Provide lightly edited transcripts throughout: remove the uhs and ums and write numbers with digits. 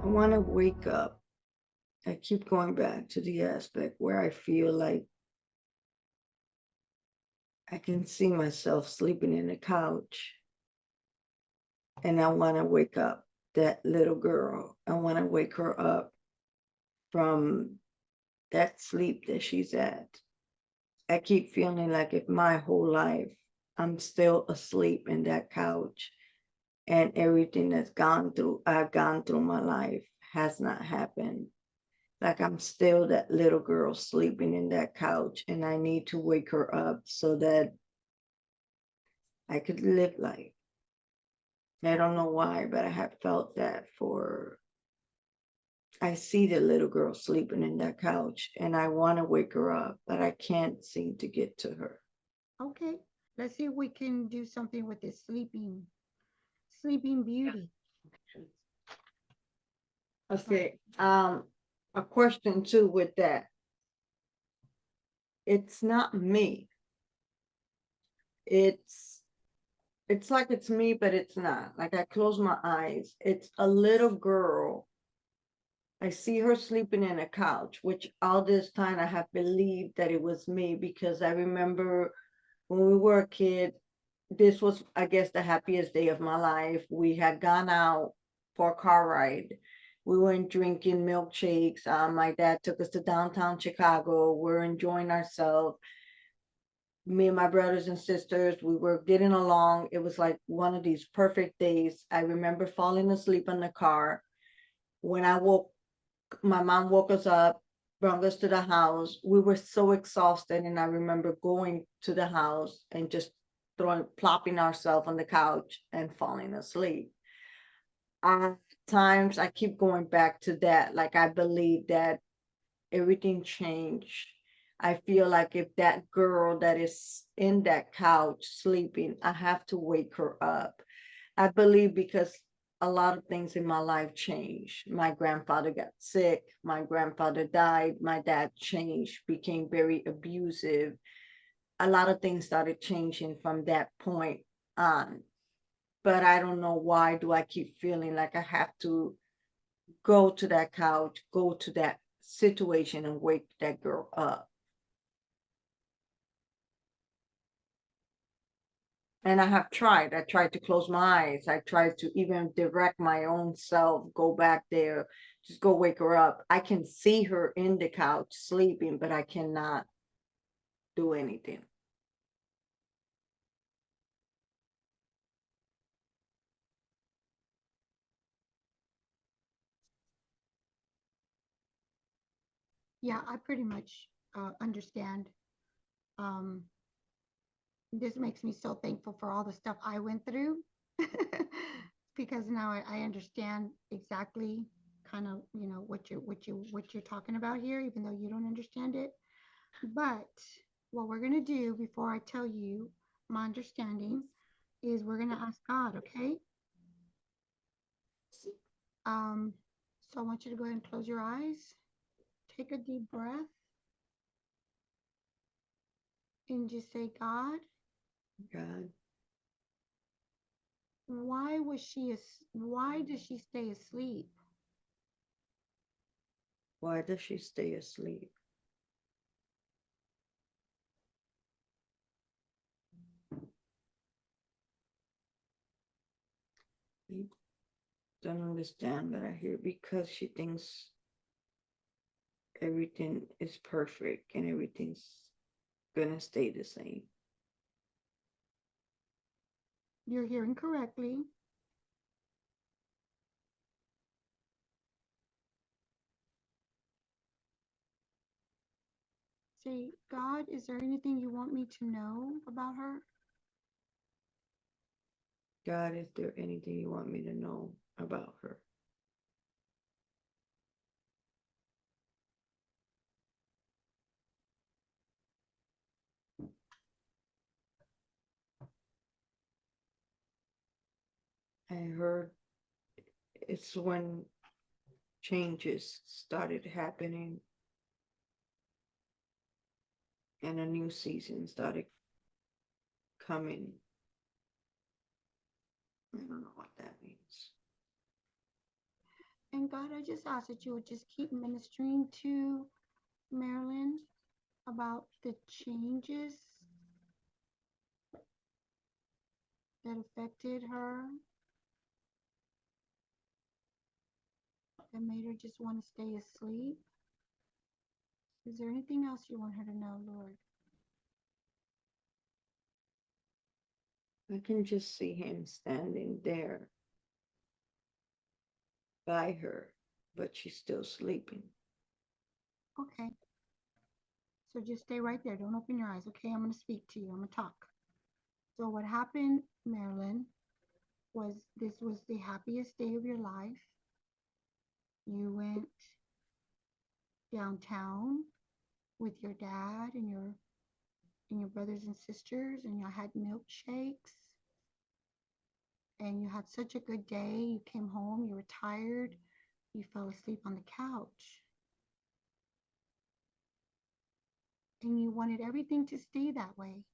I want to wake up. I keep going back to the aspect where I feel like I can see myself sleeping in the couch and I want to wake up that little girl. I want to wake her up from that sleep that she's at. I keep feeling like if my whole life I'm still asleep in that couch and everything I've gone through my life has not happened. Like I'm still that little girl sleeping in that couch and I need to wake her up so that I could live life. I don't know why, but I have felt that for I see the little girl sleeping in that couch and I want to wake her up, but I can't seem to get to her. Okay, let's see if we can do something with this sleeping beauty. Okay. A question too with that. It's not me. It's it's like it's me, but it's not. Like I close my eyes. It's a little girl. I see her sleeping in a couch, which all this time I have believed that it was me because I remember when we were a kid, this was, I guess, the happiest day of my life. We had gone out for a car ride. We went drinking milkshakes. My dad took us to downtown Chicago. We're enjoying ourselves. Me and my brothers and sisters, we were getting along. It was like one of these perfect days. I remember falling asleep in the car. When I woke, my mom woke us up, brought us to the house. We were so exhausted, and I remember going to the house and just plopping ourselves on the couch and falling asleep. At times, I keep going back to that. Like I believe that everything changed. I feel like if that girl that is in that couch sleeping, I have to wake her up. I believe because a lot of things in my life changed. My grandfather got sick, my grandfather died, my dad changed, became very abusive. A lot of things started changing from that point on. But I don't know why do I keep feeling like I have to go to that couch, go to that situation and wake that girl up. And I have tried. I tried to close my eyes. I tried to even direct my own self, go back there, just go wake her up. I can see her in the couch sleeping, but I cannot do anything. Yeah, I pretty much understand. Um, this makes me so thankful for all the stuff I went through because now I understand exactly kind of what you're talking about here, even though you don't understand it. But what we're gonna do before I tell you my understanding is we're gonna ask God, okay? Um, so I want you to go ahead and close your eyes, take a deep breath, and just say, God, God, why does she stay asleep? why does she stay asleep? I don't understand, but I hear because she thinks everything is perfect and everything's gonna stay the same. You're hearing correctly. Say, God, is there anything you want me to know about her? God, is there anything you want me to know about her? I heard it's when changes started happening and a new season started coming. I don't know what that means. And God, I just ask that you would just keep ministering to Marilyn about the changes that affected her, that made her just want to stay asleep. Is there anything else you want her to know, Lord? I can just see him standing there by her, but she's still sleeping. Okay. So just stay right there. Don't open your eyes. Okay, I'm going to speak to you. I'm going to talk. So what happened, Marilyn, was this was the happiest day of your life. You went downtown with your dad and your brothers and sisters, and you had milkshakes, and you had such a good day. You came home, you were tired, you fell asleep on the couch, and you wanted everything to stay that way,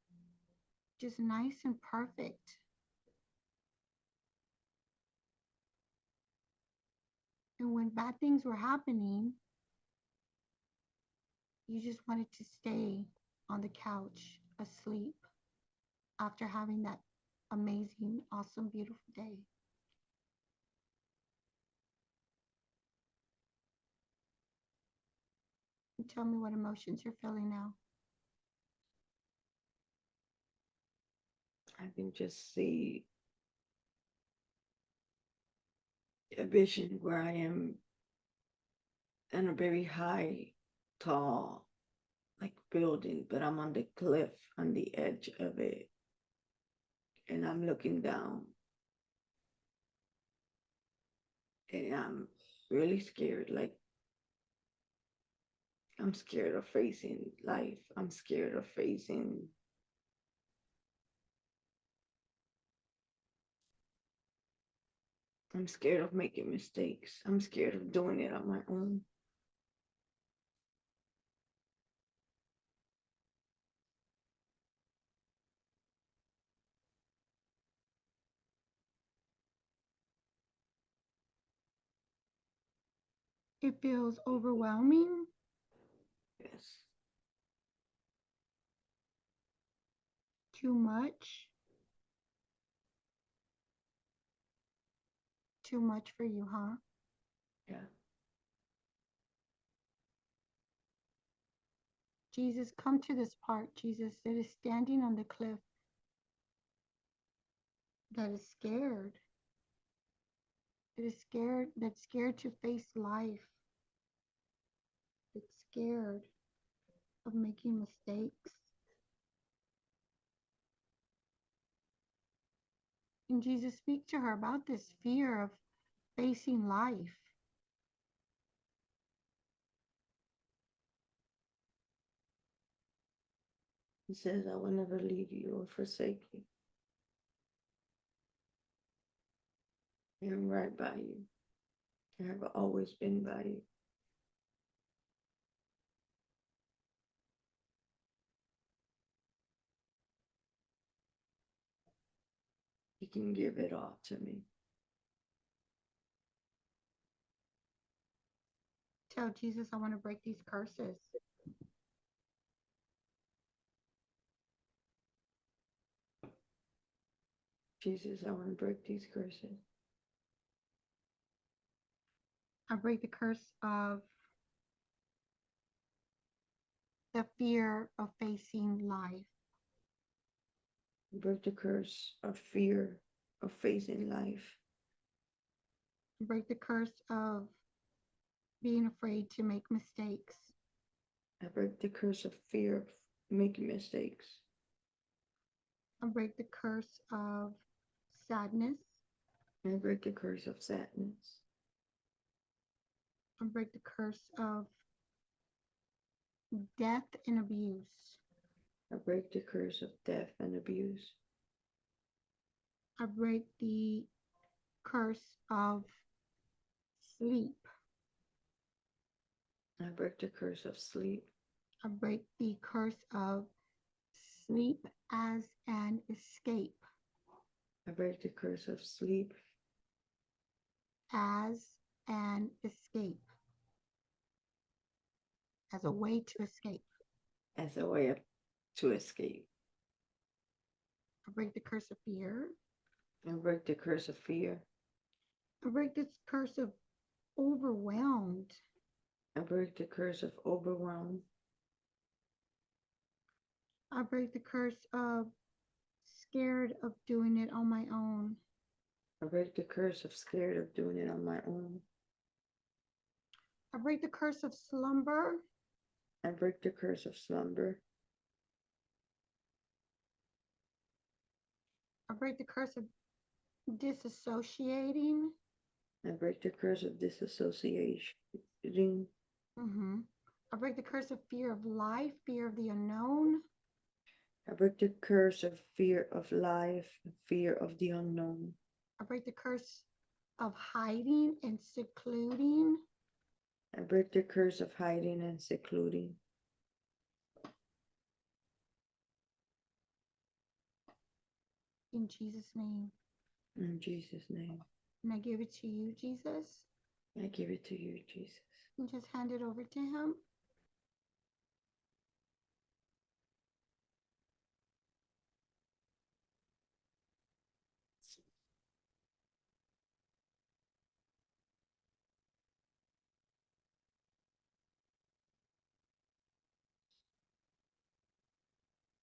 just nice and perfect. And when bad things were happening, you just wanted to stay on the couch asleep after having that amazing, awesome, beautiful day. And tell me what emotions you're feeling now. I can just see a vision where I am in a very high, tall, like building, but I'm on the cliff on the edge of it. And I'm looking down. And I'm really scared. Like, I'm scared of facing life. I'm scared of facing I'm scared of making mistakes. I'm scared of doing it on my own. It feels overwhelming, Yes. too much, too much for you, huh? Yeah. Jesus, come to this part, Jesus, that is standing on the cliff, that is scared, that's scared to face life, that's scared of making mistakes. And Jesus, speak to her about this fear of facing life. He says, I will never leave you or forsake you. I'm right by you. I have always been by you. You can give it all to me. Tell Jesus, I want to break these curses. Jesus, I want to break these curses. I break the curse of the fear of facing life. Break the curse of fear of facing life. Break the curse of being afraid to make mistakes. I break the curse of fear of making mistakes. I break the curse of sadness. I break the curse of sadness. I break the curse of death and abuse. I break the curse of death and abuse. I break the curse of sleep. I break the curse of sleep. I break the curse of sleep as an escape. I break the curse of sleep As and escape, as a way to escape. as a way to escape. I break the curse of fear. And break the curse of fear. I break this curse of overwhelmed. I break the curse of overwhelm. I break the curse of scared of doing it on my own. I break the curse of scared of doing it on my own. I break the curse of slumber. I break the curse of slumber. I break the curse of disassociating. I break the curse of disassociation. Mm-hmm. I break the curse of fear of life, fear of the unknown. I break the curse of fear of life, fear of the unknown. I break the curse of hiding and secluding. I break the curse of hiding and secluding. In Jesus' name. In Jesus' name. And I give it to you, Jesus. I give it to you, Jesus. And just hand it over to him.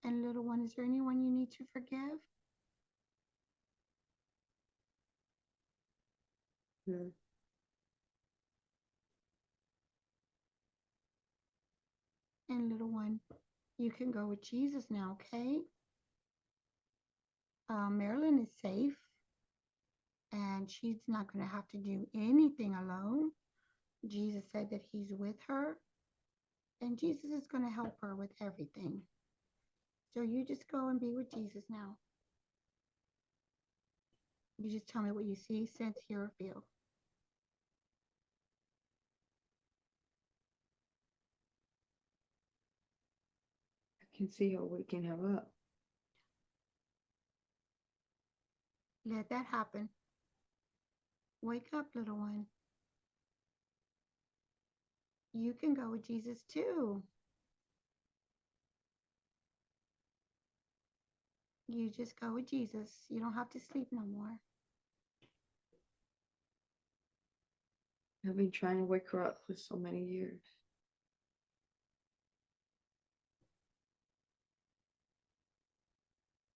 And little one, is there anyone you need to forgive? Hmm. And little one, you can go with Jesus now, okay? Marilyn is safe and she's not going to have to do anything alone. Jesus said that he's with her and Jesus is going to help her with everything. So you just go and be with Jesus now. You just tell me what you see, sense, hear, or feel. I can see her waking her up. Let that happen. Wake up, little one. You can go with Jesus too. You just go with Jesus. You don't have to sleep no more. I've been trying to wake her up for so many years.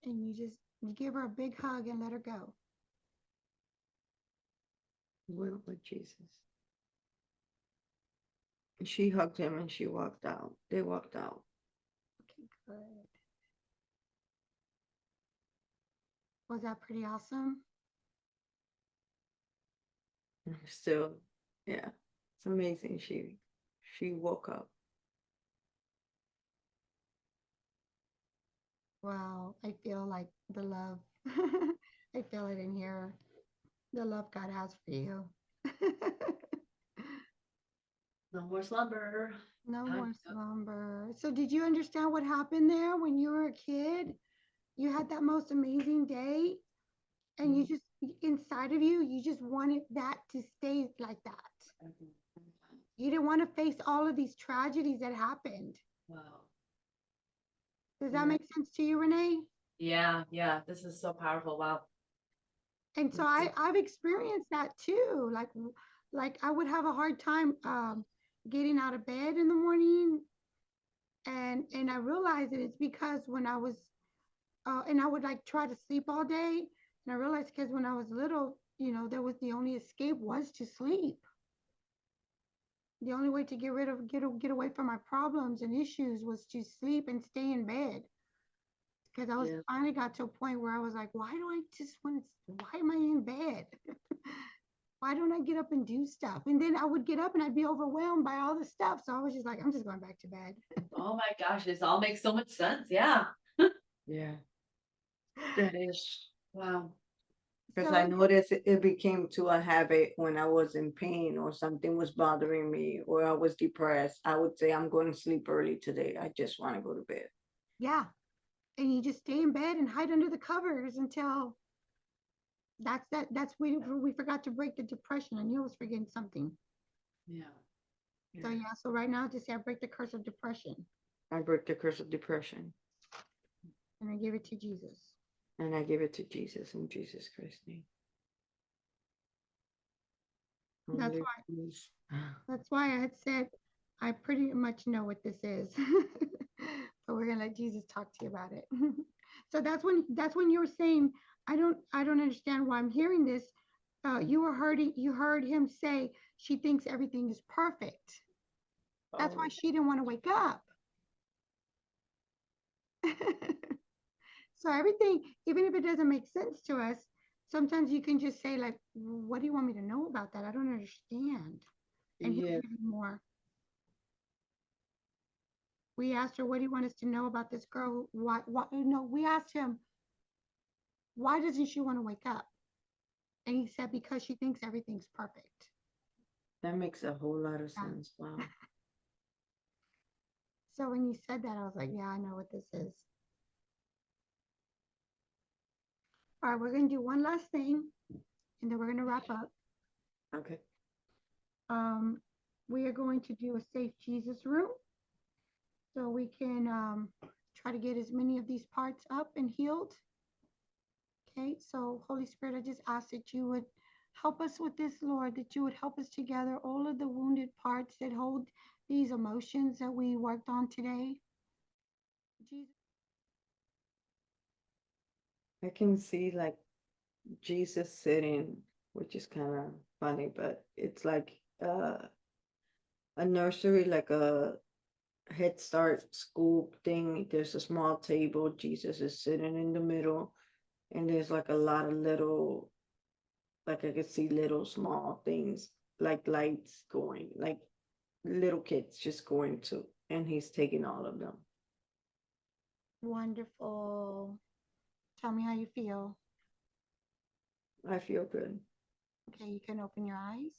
And you give her a big hug and let her go. Went with Jesus. And she hugged him and she walked out. They walked out. Okay, good. Was that pretty awesome? And still, yeah, it's amazing. She woke up. Wow, I feel like the love. I feel it in here. The love God has for you. No more slumber. No Time more to go. slumber. So, did you understand what happened there when you were a kid? You had that most amazing day, and you just, inside of you, you just wanted that to stay like that. You didn't want to face all of these tragedies that happened. Wow. Does that Yeah. make sense to you, Renee? Yeah. This is so powerful. Wow. And so I've experienced that too. Like I would have a hard time getting out of bed in the morning, and I realized that it's because when I was and I would like try to sleep all day, and I realized because when I was little, there was the only escape was to sleep. The only way to get away from my problems and issues was to sleep and stay in bed. Because I was Yeah. finally got to a point where I was like, why do I just want to, why am I in bed? Why don't I get up and do stuff? And then I would get up and I'd be overwhelmed by all the stuff. So I was just like, I'm just going back to bed. Oh my gosh, this all makes so much sense. Yeah. Yeah. That is. Wow. Because So I noticed it became to a habit when I was in pain or something was bothering me or I was depressed. I would say, I'm going to sleep early today. I just want to go to bed. yeah. And you just stay in bed and hide under the covers until That's we forgot to break the depression. I knew I was forgetting something. Yeah. So yeah, so right now just say I break the curse of depression I break the curse of depression and I give it to Jesus. and I give it to Jesus in Jesus Christ's name. That's Holy why Ghost. that's why I had said I pretty much know what this is. But we're gonna let Jesus talk to you about it. So that's when you were saying, I don't understand why I'm hearing this. You heard him say she thinks everything is perfect. That's why Oh, she didn't want to wake up. So everything, even if it doesn't make sense to us, sometimes you can just say like, what do you want me to know about that? I don't understand. And he'll yeah. give you more. We asked her, what do you want us to know about this girl? Why, no, we asked him, why doesn't she want to wake up? And he said, because she thinks everything's perfect. That makes a whole lot of Yeah. sense. Wow. So when you said that, I was like, yeah, I know what this is. All right, we're going to do one last thing and then we're going to wrap up. Okay. Um, we are going to do a safe Jesus room so we can try to get as many of these parts up and healed. Okay, so Holy Spirit, I just ask that you would help us with this, Lord, that you would help us together, all of the wounded parts that hold these emotions that we worked on today. Jesus. I can see like Jesus sitting, which is kind of funny, but it's like a nursery, like a Head Start school thing. There's a small table. Jesus is sitting in the middle, and there's like a lot of little, like I could see little small things, like lights going, like little kids just going to, and he's taking all of them. Wonderful. Tell me how you feel. I feel good. Okay, you can open your eyes.